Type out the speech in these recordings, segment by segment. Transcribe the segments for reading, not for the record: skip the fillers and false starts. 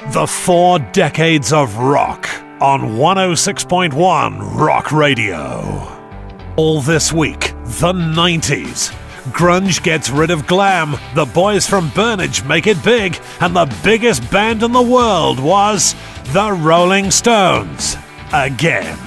The 4 decades of rock on 106.1 Rock Radio. All this week, the 90s. Grunge gets rid of glam, the boys from Burnage make it big, and the biggest band in the world was the Rolling Stones. Again.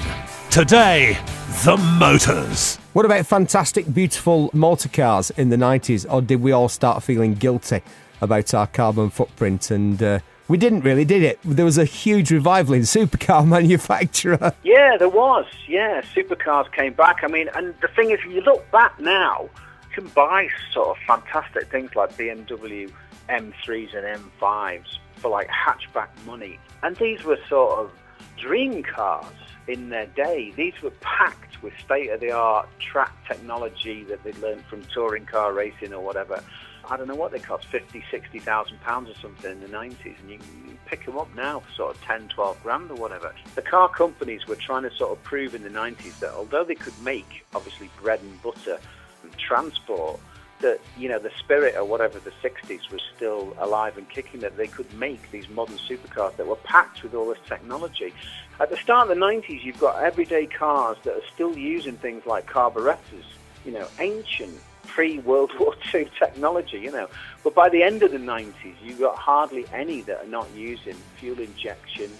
Today, the Motors. What about fantastic, beautiful motor cars in the 90s? Or did we all start feeling guilty about our carbon footprint? And we didn't really, did it? There was a huge revival in supercar manufacturer. Yeah, there was. Yeah, supercars came back. I mean, and the thing is, if you look back now, you can buy sort of fantastic things like BMW M3s and M5s for like hatchback money. And these were sort of dream cars in their day. These were packed with state-of-the-art track technology that they'd learned from touring car racing or whatever. I don't know what they cost, 50, 60,000 pounds or something in the 90s, and you can pick them up now for sort of 10, 12 grand or whatever. The car companies were trying to sort of prove in the 90s that although they could make, obviously, bread and butter and transport, that, you know, the spirit or whatever the 60s was still alive and kicking, that they could make these modern supercars that were packed with all this technology. At the start of the 90s, you've got everyday cars that are still using things like carburetors, you know, ancient pre-World War II technology, you know. But by the end of the 90s, you've got hardly any that are not using fuel injection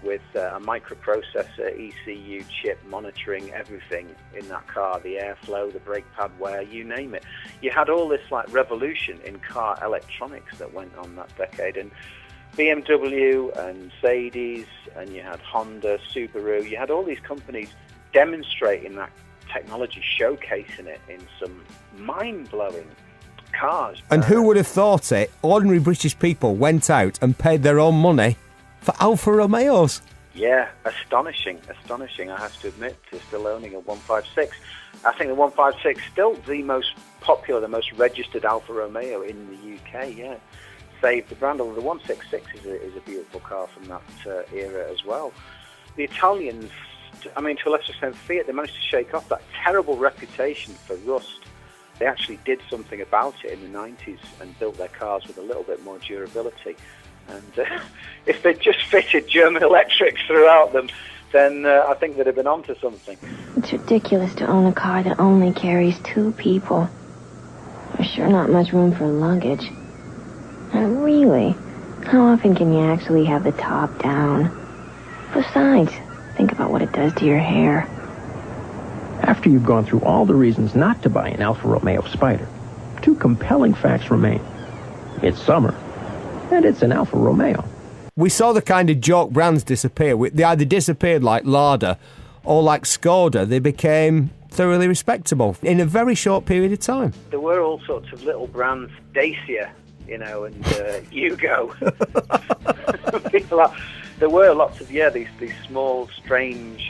with a microprocessor, ECU chip monitoring everything in that car, the airflow, the brake pad wear, you name it. You had all this like revolution in car electronics that went on that decade, and BMW and Mercedes, and you had Honda, Subaru, you had all these companies demonstrating that technology, showcasing it in some mind-blowing cars. And who would have thought it? Ordinary British people went out and paid their own money for Alfa Romeos. Yeah, astonishing, I have to admit, to still owning a 156. I think the 156 is still the most popular, the most registered Alfa Romeo in the UK, yeah. Saved the brand, although the 166 is a beautiful car from that era as well. The Italians, I mean, to a lesser extent Fiat, they managed to shake off that terrible reputation for rust. They actually did something about it in the 90s and built their cars with a little bit more durability. And if they'd just fitted German electrics throughout them, then I think they'd have been onto something. It's ridiculous to own a car that only carries 2 people. There's sure not much room for luggage. And really, how often can you actually have the top down? Besides, think about what it does to your hair. After you've gone through all the reasons not to buy an Alfa Romeo Spider, 2 compelling facts remain. It's summer, and it's an Alfa Romeo. We saw the kind of joke brands disappear. They either disappeared like Lada or like Skoda. They became thoroughly respectable in a very short period of time. There were all sorts of little brands, Dacia, you know, and Yugo. There were lots of, these small, strange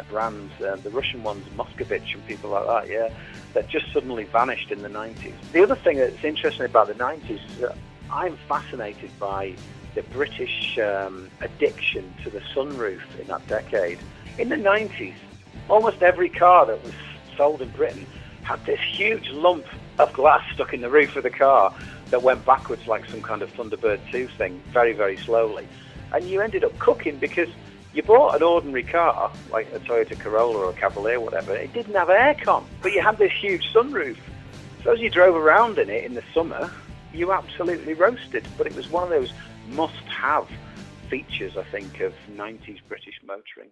brands, the Russian ones, Moscovich and people like that, that just suddenly vanished in the 90s. The other thing that's interesting about the 90s is that I'm fascinated by the British addiction to the sunroof in that decade. In the 90s, almost every car that was sold in Britain had this huge lump of glass stuck in the roof of the car that went backwards like some kind of Thunderbird 2 thing, very, very slowly. And you ended up cooking because you bought an ordinary car, like a Toyota Corolla or a Cavalier, whatever. It didn't have aircon, but you had this huge sunroof. So as you drove around in it in the summer, you absolutely roasted. But it was one of those must-have features, I think, of 90s British motoring.